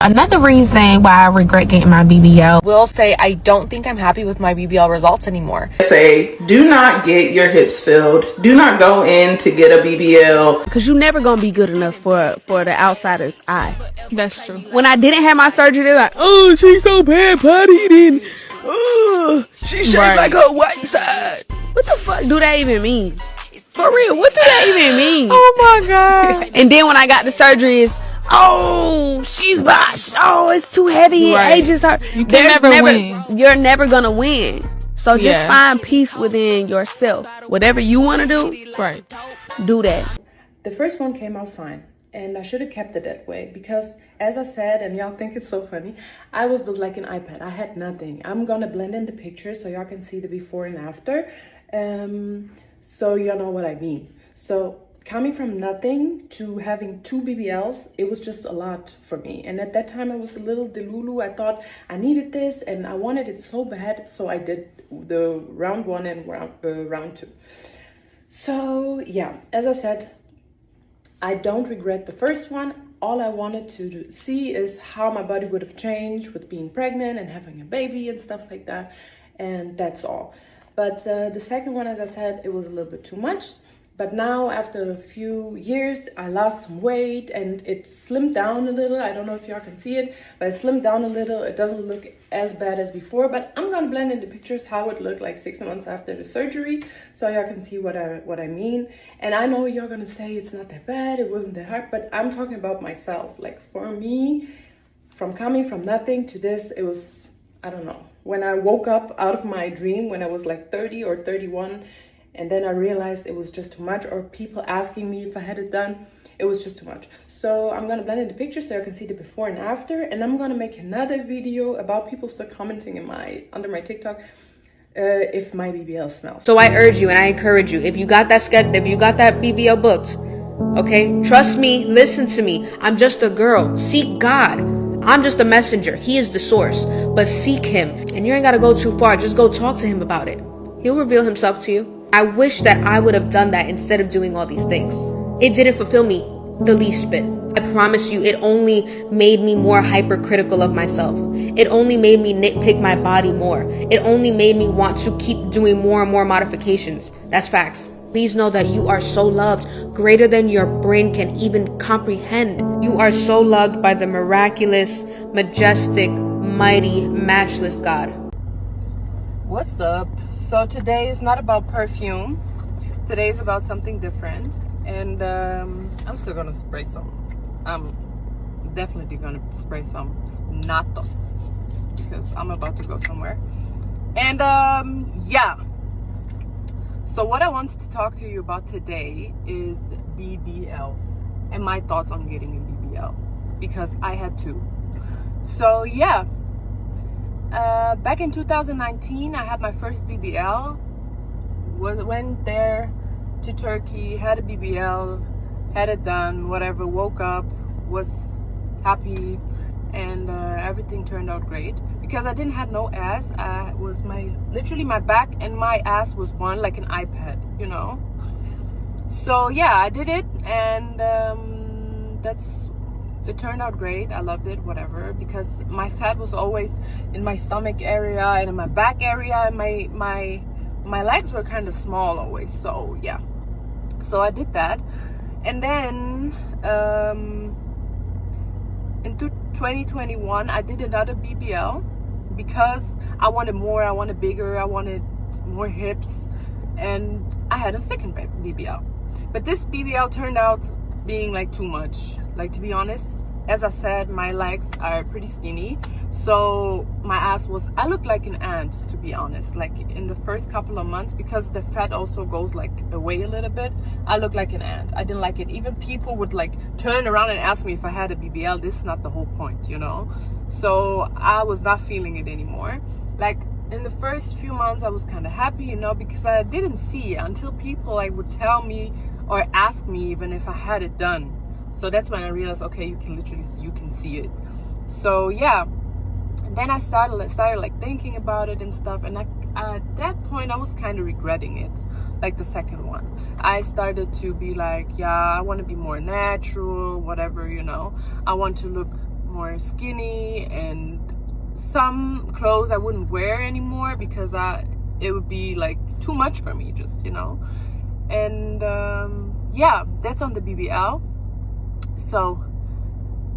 Another reason why I regret getting my BBL. Will say I don't think I'm happy with my BBL results anymore. Say, do not get your hips filled. Do not go in to get a BBL. Because you're never going to be good enough for the outsider's eye. That's true. When I didn't have my surgery, they're like, oh, she's so bad potted and she shaped like her white side. What the fuck do that even mean? For real, what do that even mean? Oh my God. And then when I got the surgery, it's, oh, she's botched. Oh, it's too heavy. Right. It ages her. You can never win. You're never going to win. So just Yeah. find peace within yourself. Whatever you want to do, Right. do that. The first one came out fine, and I should have kept it that way because, as I said, and y'all think it's so funny, I was built like an iPad. I had nothing. I'm gonna blend in the pictures so y'all can see the before and after, so y'all know what I mean. So coming from nothing to having 2 BBLs, it was just a lot for me. And at that time, I was a little delulu. I thought I needed this and I wanted it so bad, so I did the round 1 and round 2. So yeah, as I said, I don't regret the first one. All I wanted to see is how my body would have changed with being pregnant and having a baby and stuff like that. And that's all. But the second one, as I said, it was a little bit too much. But now, after a few years, I lost some weight and it slimmed down a little. I don't know if y'all can see it, but it slimmed down a little. It doesn't look as bad as before, but I'm gonna blend in the pictures how it looked like 6 months after the surgery, so y'all can see what I mean. And I know y'all gonna say it's not that bad, it wasn't that hard, but I'm talking about myself. Like for me, from coming from nothing to this, it was, I don't know. When I woke up out of my dream when I was like 30 or 31, and then I realized it was just too much, or people asking me if I had it done, it was just too much. So I'm gonna blend in the picture so you can see the before and after, and I'm gonna make another video about people still commenting in under my TikTok if my BBL smells. So I urge you and I encourage you, if you got that BBL booked, okay, trust me, listen to me. I'm just a girl. Seek God. I'm just a messenger. He is the source, but seek him. And you ain't gotta go too far. Just go talk to him about it. He'll reveal himself to you. I wish that I would have done that instead of doing all these things. It didn't fulfill me the least bit. I promise you, it only made me more hypercritical of myself. It only made me nitpick my body more. It only made me want to keep doing more and more modifications. That's facts. Please know that you are so loved, greater than your brain can even comprehend. You are so loved by the miraculous, majestic, mighty, matchless God. What's up? So today is not about perfume. Today is about something different. And I'm still gonna spray some. I'm definitely gonna spray some natos because I'm about to go somewhere. And yeah. So what I wanted to talk to you about today is BBLs and my thoughts on getting a BBL because I had to. So yeah. Back in 2019, I had my first BBL. Went there to Turkey, had a BBL, had it done, whatever. Woke up, was happy, and everything turned out great because I didn't have no ass. I was literally my back and my ass was one like an iPad, you know. So yeah, I did it, and it turned out great. I loved it, whatever, because my fat was always in my stomach area and in my back area, and my legs were kind of small always. So yeah, so I did that. And then in 2021 I did another BBL because I wanted more, I wanted bigger, I wanted more hips, and I had a second BBL. But this BBL turned out being like too much. Like, to be honest, as I said, my legs are pretty skinny, so my ass I looked like an ant, to be honest. Like in the first couple of months, because the fat also goes like away a little bit, I looked like an ant. I didn't like it. Even people would like turn around and ask me if I had a BBL. This is not the whole point, you know. So I was not feeling it anymore. Like in the first few months I was kind of happy, you know, because I didn't see it until people like would tell me or ask me even if I had it done. So that's when I realized, okay, you can see it. So yeah, and then I started like thinking about it and stuff, and at that point I was kind of regretting it, like the second one. I started to be like, yeah, I want to be more natural, whatever, you know. I want to look more skinny, and some clothes I wouldn't wear anymore because it would be like too much for me, just, you know. And yeah, that's on the BBL. So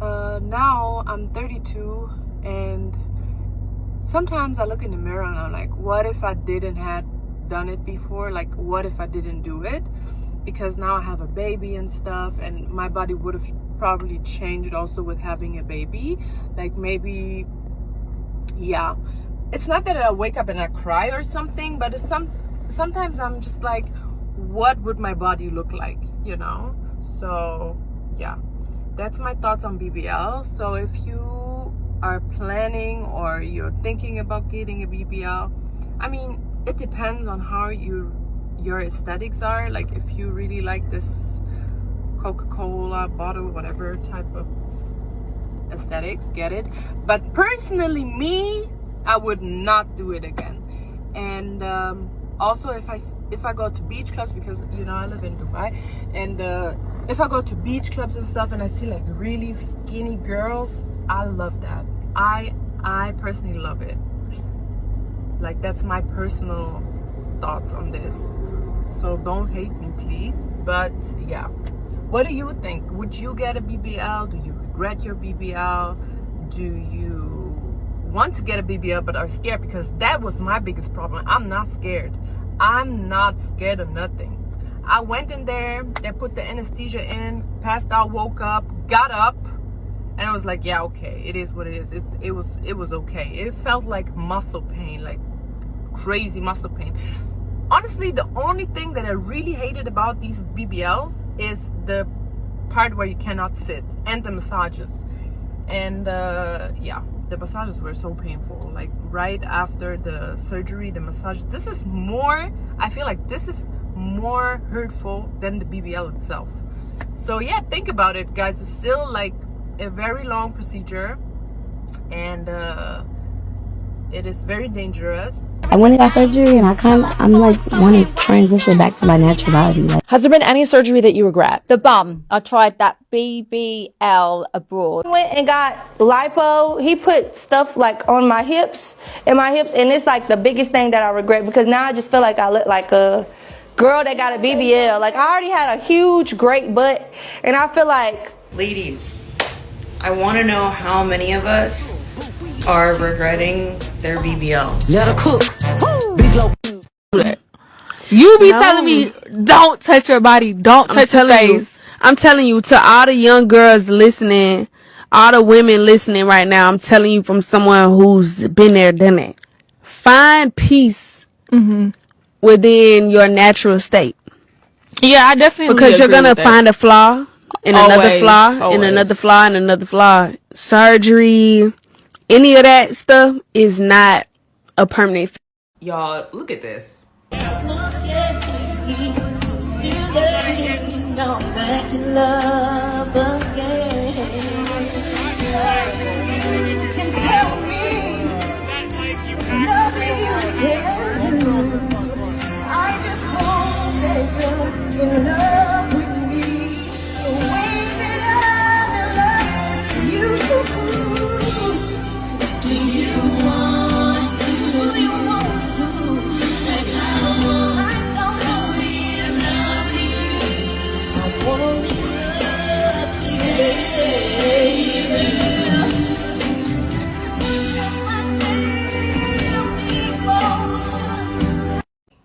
now I'm 32, and sometimes I look in the mirror and I'm like, what if I didn't have done it before? Like, what if I didn't do it? Because now I have a baby and stuff, and my body would have probably changed also with having a baby. Like, maybe, yeah, it's not that I wake up and I cry or something, but it's sometimes I'm just like, what would my body look like, you know? So yeah, that's my thoughts on BBL. So if you are planning or you're thinking about getting a BBL, I mean, it depends on how your aesthetics are. Like, if you really like this Coca-Cola bottle, whatever type of aesthetics, get it. But personally, me, I would not do it again. And also, if I go to beach clubs, because, you know, I live in Dubai, and if I go to beach clubs and stuff and I see like really skinny girls, I love that. I personally love it. Like, that's my personal thoughts on this. So don't hate me, please. But yeah, what do you think? Would you get a BBL? Do you regret your BBL? Do you want to get a BBL but are scared? Because that was my biggest problem. I'm not scared. I'm not scared of nothing. I went in there, they put the anesthesia in, passed out, woke up, got up, and I was like, yeah, okay, it is what it is. It was okay. It felt like muscle pain, like crazy muscle pain. Honestly, the only thing that I really hated about these BBLs is the part where you cannot sit, and the massages. And yeah, the massages were so painful. Like, right after the surgery, the massage, this is more, I feel like this is more hurtful than the BBL itself. So yeah, think about it, guys. It's still like a very long procedure, and it is very dangerous. I went and got surgery, and I'm like want to transition back to my natural body. Like, Has there been any surgery that you regret? The bum. I tried that BBL abroad. Went and got lipo. He put stuff like on my hips, and it's like the biggest thing that I regret, because now I just feel like I look like a girl that got a BBL. Like, I already had a huge, great butt, and I feel like... Ladies, I want to know how many of us are regretting their BBLs. Let her cook. Big low. You be telling me, don't touch your body, don't touch your face. I'm telling you, to all the young girls listening, all the women listening right now, I'm telling you from someone who's been there, done it. Find peace within your natural state. Yeah, I definitely Because you're going to find a flaw, and another flaw, and always. another flaw, and another flaw. Surgery, any of that stuff is not a permanent fix. Y'all, look at this.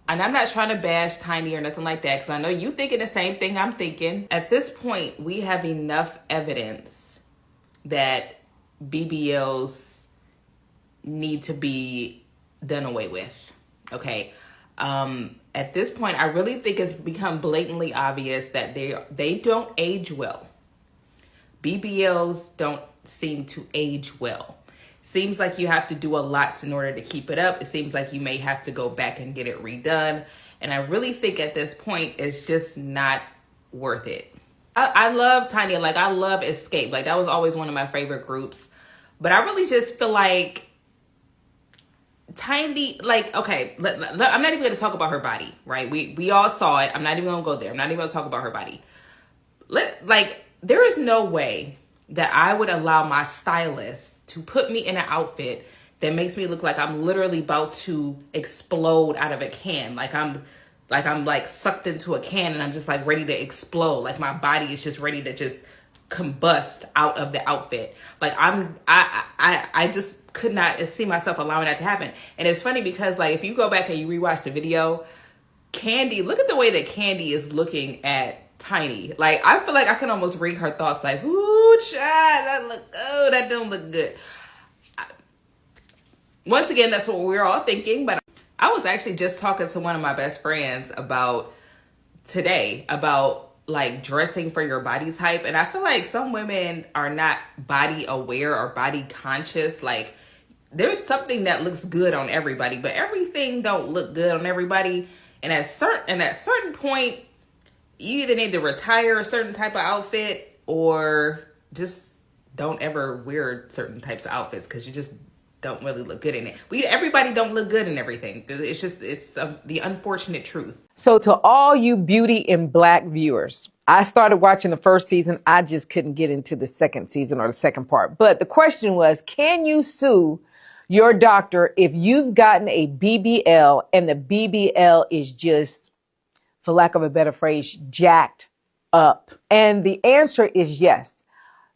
And I'm not trying to bash Tiny or nothing like that, because I know you thinking the same thing I'm thinking. At this point, we have enough evidence that BBLs need to be done away with, okay? At this point, I really think it's become blatantly obvious that they don't age well. BBLs don't seem to age well. Seems like you have to do a lot in order to keep it up. It seems like you may have to go back and get it redone. And I really think at this point, it's just not worth it. I love Tiny. Like, I love Escape. Like, that was always one of my favorite groups. But I really just feel like Tiny, like, okay, I'm not even going to talk about her body, right? We all saw it. I'm not even going to go there. I'm not even going to talk about her body. Like, there is no way that I would allow my stylist to put me in an outfit that makes me look like I'm literally about to explode out of a can. Like I'm sucked into a can and I'm just like ready to explode. Like my body is just ready to just combust out of the outfit. Like I just could not see myself allowing that to happen. And it's funny because like if you go back and you rewatch the video, Candy, look at the way that Candy is looking at Tiny. Like I feel like I can almost read her thoughts like, ooh, child, that don't look good. Once again, that's what we're all thinking, but I was actually just talking to one of my best friends about today about like dressing for your body type. And I feel like some women are not body aware or body conscious. Like there's something that looks good on everybody, but everything don't look good on everybody. And at certain point, you either need to retire a certain type of outfit or just don't ever wear certain types of outfits because you just don't really look good in it. Everybody don't look good in everything. It's the unfortunate truth. So to all you Beauty and Black viewers, I started watching the first season. I just couldn't get into the second season or the second part. But the question was, can you sue your doctor if you've gotten a BBL and the BBL is just, for lack of a better phrase, jacked up? And the answer is yes.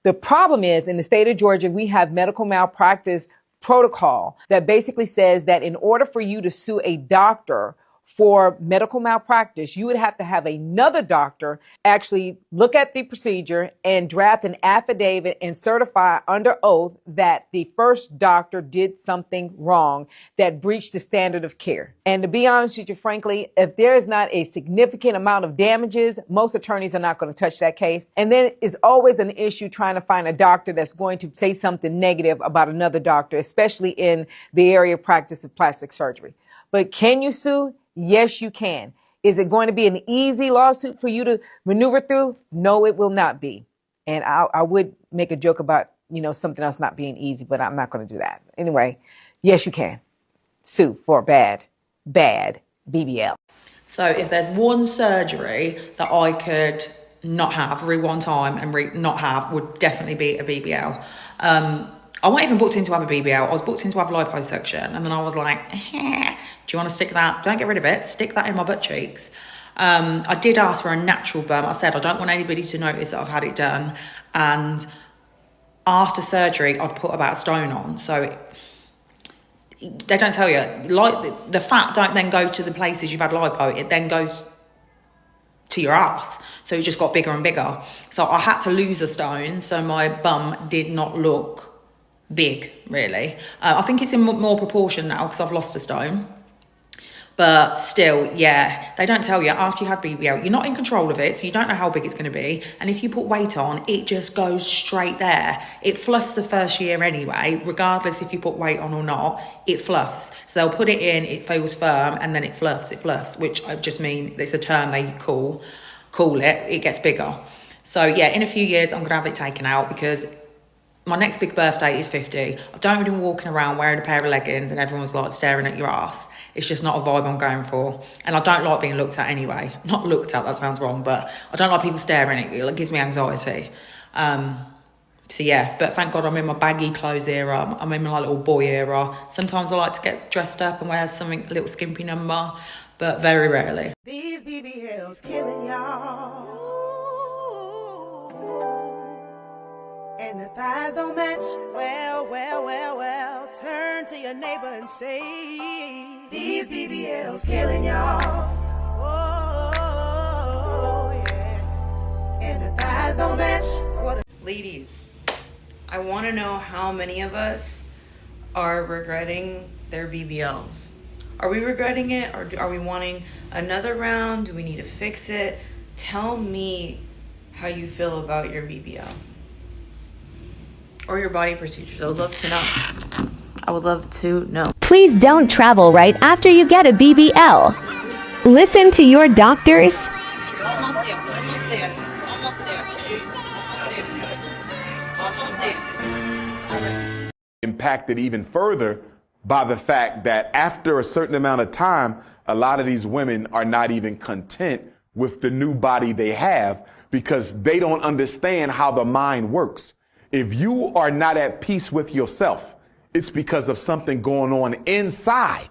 The problem is in the state of Georgia, we have medical malpractice protocol that basically says that in order for you to sue a doctor for medical malpractice, you would have to have another doctor actually look at the procedure and draft an affidavit and certify under oath that the first doctor did something wrong that breached the standard of care. And to be honest with you, frankly, if there is not a significant amount of damages, most attorneys are not going to touch that case. And then it's always an issue trying to find a doctor that's going to say something negative about another doctor, especially in the area of practice of plastic surgery. But can you sue? Yes, you can. Is it going to be an easy lawsuit for you to maneuver through? No, it will not be. And I would make a joke about, something else not being easy, but I'm not going to do that. Anyway, yes, you can sue for bad BBL. So if there's one surgery that I could not have, rewind time and not have, would definitely be a BBL. I wasn't even booked in to have a BBL. I was booked in to have liposuction. And then I was like, do you want to stick that? Don't get rid of it. Stick that in my butt cheeks. I did ask for a natural burn. I said, I don't want anybody to notice that I've had it done. And after surgery, I'd put about a stone on. So they don't tell you. Like the fat don't then go to the places you've had lipo. It then goes to your ass. So it just got bigger and bigger. So I had to lose a stone. So my bum did not look big, really. I think it's in more proportion now because I've lost a stone. But still, yeah, they don't tell you after you had BBL, you're not in control of it, so you don't know how big it's going to be. And if you put weight on, it just goes straight there. It fluffs the first year anyway, regardless if you put weight on or not, it fluffs. So they'll put it in, it feels firm, and then it fluffs, which I just mean, it's a term they call it gets bigger. So yeah, in a few years, I'm going to have it taken out because my next big birthday is 50. I don't really walking around wearing a pair of leggings and everyone's like staring at your ass. It's just not a vibe I'm going for. And I don't like being looked at anyway. Not looked at, that sounds wrong, but I don't like people staring at you. It gives me anxiety. So yeah, but thank God I'm in my baggy clothes era. I'm in my little boy era. Sometimes I like to get dressed up and wear something, a little skimpy number, but very rarely. These BBLs killing y'all. And the thighs don't match. Well, turn to your neighbor and say, these BBLs killing y'all. Oh, yeah. And the thighs don't match. Ladies, I want to know how many of us are regretting their BBLs. Are we regretting it, or are we wanting another round? Do we need to fix it? Tell me how you feel about your BBL. Or your body procedures. I would love to know. I would love to know. Please don't travel right after you get a BBL. Listen to your doctors. Impacted even further by the fact that after a certain amount of time, a lot of these women are not even content with the new body they have because they don't understand how the mind works. If you are not at peace with yourself, it's because of something going on inside.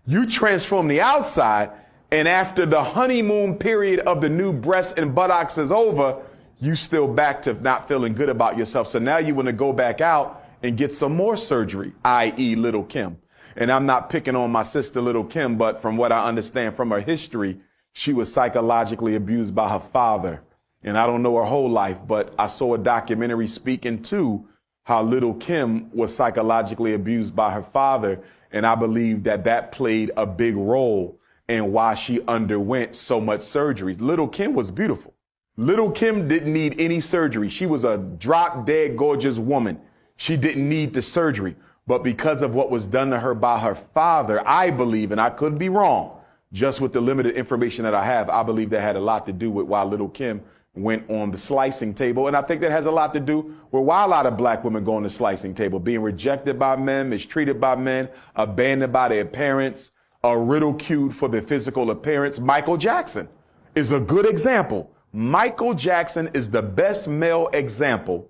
You transform the outside, and after the honeymoon period of the new breasts and buttocks is over, you still back to not feeling good about yourself. So now you want to go back out and get some more surgery, i.e. Little Kim. And I'm not picking on my sister, Little Kim, but from what I understand from her history, she was psychologically abused by her father. And I don't know her whole life, but I saw a documentary speaking to how Little Kim was psychologically abused by her father. And I believe that that played a big role in why she underwent so much surgery. Little Kim was beautiful. Little Kim didn't need any surgery. She was a drop dead gorgeous woman. She didn't need the surgery. But because of what was done to her by her father, I believe, and I could be wrong, just with the limited information that I have, I believe that had a lot to do with why Little Kim went on the slicing table. And I think that has a lot to do with why a lot of black women go on the slicing table, being rejected by men, mistreated by men, abandoned by their parents, ridiculed for their physical appearance. Michael Jackson is a good example. Michael Jackson is the best male example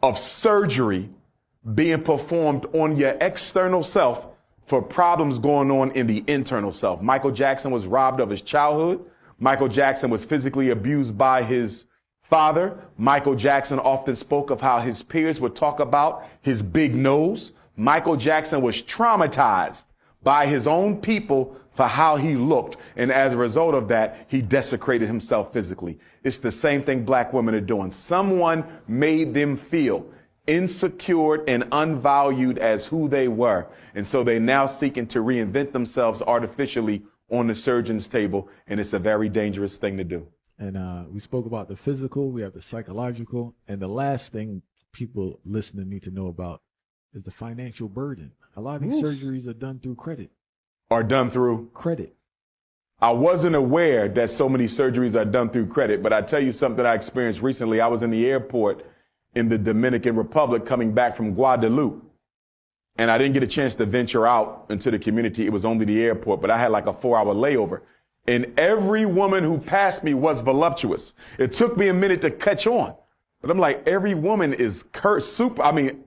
of surgery being performed on your external self for problems going on in the internal self. Michael Jackson was robbed of his childhood. Michael Jackson was physically abused by his father. Michael Jackson often spoke of how his peers would talk about his big nose. Michael Jackson was traumatized by his own people for how he looked. And as a result of that, he desecrated himself physically. It's the same thing black women are doing. Someone made them feel insecure and unvalued as who they were. And so they're now seeking to reinvent themselves artificially on the surgeon's table. And it's a very dangerous thing to do. And we spoke about the physical, we have the psychological, and the last thing people listening need to know about is the financial burden. A lot of these surgeries are done through credit. Are done through credit. I wasn't aware that so many surgeries are done through credit, but I tell you something I experienced recently. I was in the airport in the Dominican Republic coming back from Guadeloupe, and I didn't get a chance to venture out into the community. It was only the airport, but I had like a 4-hour layover, and every woman who passed me was voluptuous. It took me a minute to catch on, but I'm like, every woman is super. I mean,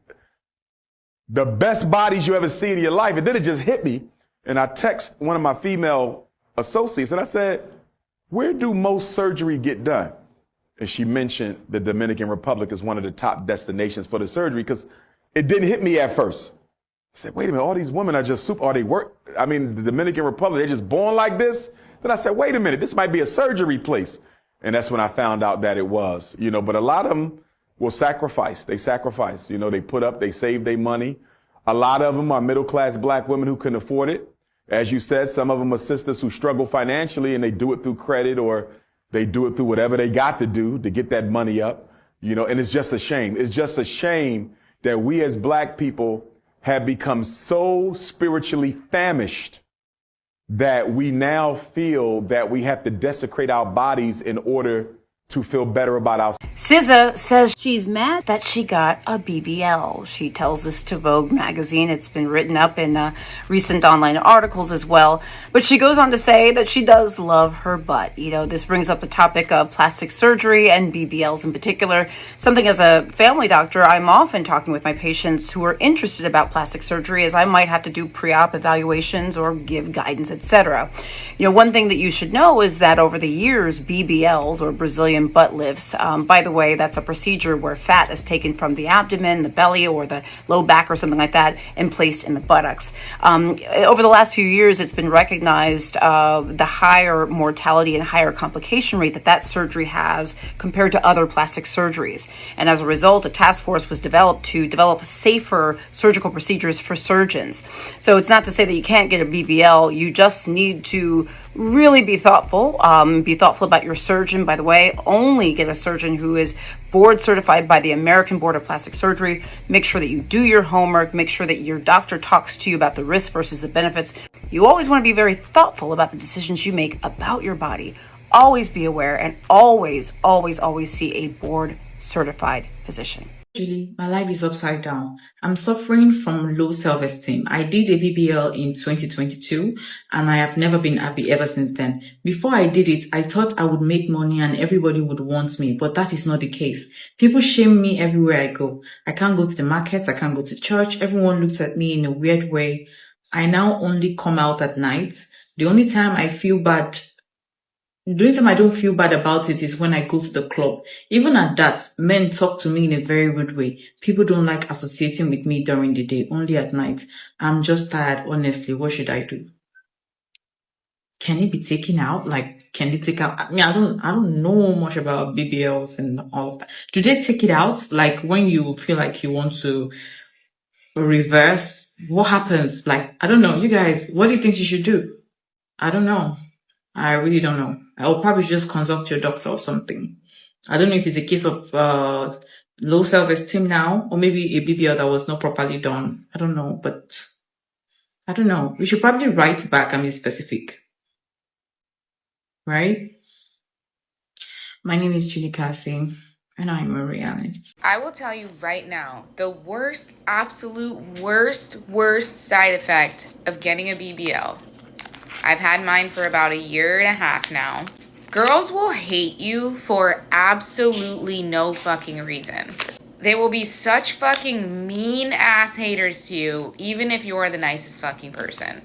the best bodies you ever see in your life. And then it just hit me. And I text one of my female associates and I said, where do most surgery get done? And she mentioned the Dominican Republic as one of the top destinations for the surgery because it didn't hit me at first. I said, wait a minute, all these women are just super, the Dominican Republic, they're just born like this? Then I said, wait a minute, this might be a surgery place. And that's when I found out that it was, but a lot of them will sacrifice. They sacrifice, they put up, they save their money. A lot of them are middle-class black women who can afford it. As you said, some of them are sisters who struggle financially and they do it through credit or they do it through whatever they got to do to get that money up, and it's just a shame. It's just a shame that we as black people have become so spiritually famished that we now feel that we have to desecrate our bodies in order to feel better about ourselves. SZA says she's mad that she got a BBL. She tells this to Vogue magazine. It's been written up in recent online articles as well. But she goes on to say that she does love her butt. This brings up the topic of plastic surgery and BBLs in particular. Something as a family doctor, I'm often talking with my patients who are interested about plastic surgery as I might have to do pre-op evaluations or give guidance, etc. One thing that you should know is that over the years, BBLs or Brazilian butt lifts, by the way, that's a procedure where fat is taken from the abdomen, the belly, or the low back or something like that and placed in the buttocks. Over the last few years, it's been recognized the higher mortality and higher complication rate that surgery has compared to other plastic surgeries. And as a result, a task force was developed to develop safer surgical procedures for surgeons. So it's not to say that you can't get a BBL. You just need to really be thoughtful. Be thoughtful about your surgeon. By the way, only get a surgeon who is board certified by the American Board of Plastic Surgery. Make sure that you do your homework. Make sure that your doctor talks to you about the risks versus the benefits. You always want to be very thoughtful about the decisions you make about your body. Always be aware and always, always, always see a board certified physician. Julie, my life is upside down. I'm suffering from low self-esteem. I did a BBL in 2022 and I have never been happy ever since then. Before I did it, I thought I would make money and everybody would want me, but that is not the case. People shame me everywhere I go. I can't go to the market, I can't go to church. Everyone looks at me in a weird way. I now only come out at night. The only time I don't feel bad about it is when I go to the club. Even at that, men talk to me in a very rude way. People don't like associating with me during the day, only at night. I'm just tired, honestly. What should I do? Can it be taken out? Like, can they take out? I mean, I don't know much about BBLs and all of that. Do they take it out? Like, when you feel like you want to reverse, what happens? Like, I don't know. You guys, what do you think you should do? I don't know. I really don't know. I'll probably just consult your doctor or something. I don't know if it's a case of low self-esteem now, or maybe a BBL that was not properly done. I don't know, but I don't know. We should probably write back and be specific, right? My name is Julie Cassie, and I'm a realist. I will tell you right now, the worst, absolute worst side effect of getting a BBL. I've had mine for about 1.5 years now. Girls will hate you for absolutely no fucking reason. They will be such fucking mean ass haters to you, even if you're the nicest fucking person.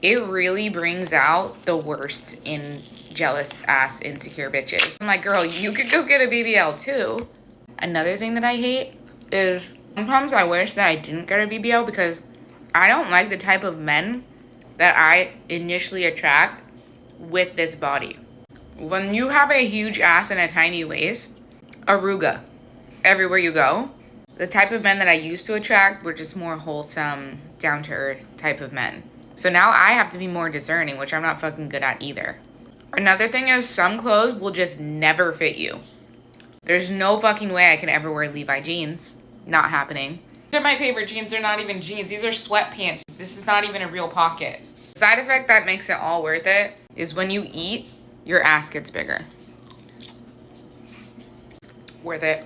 It really brings out the worst in jealous ass insecure bitches. I'm like, girl, you could go get a BBL too. Another thing that I hate is sometimes I wish that I didn't get a BBL because I don't like the type of men that I initially attract with this body. When you have a huge ass and a tiny waist, arugula everywhere you go. The type of men that I used to attract were just more wholesome, down-to-earth type of men. So now I have to be more discerning, which I'm not fucking good at either. Another thing is some clothes will just never fit you. There's no fucking way I can ever wear Levi jeans. Not happening. These are my favorite jeans. They're not even jeans. These are sweatpants. This is not even a real pocket. The side effect that makes it all worth it is when you eat, your ass gets bigger. Worth it.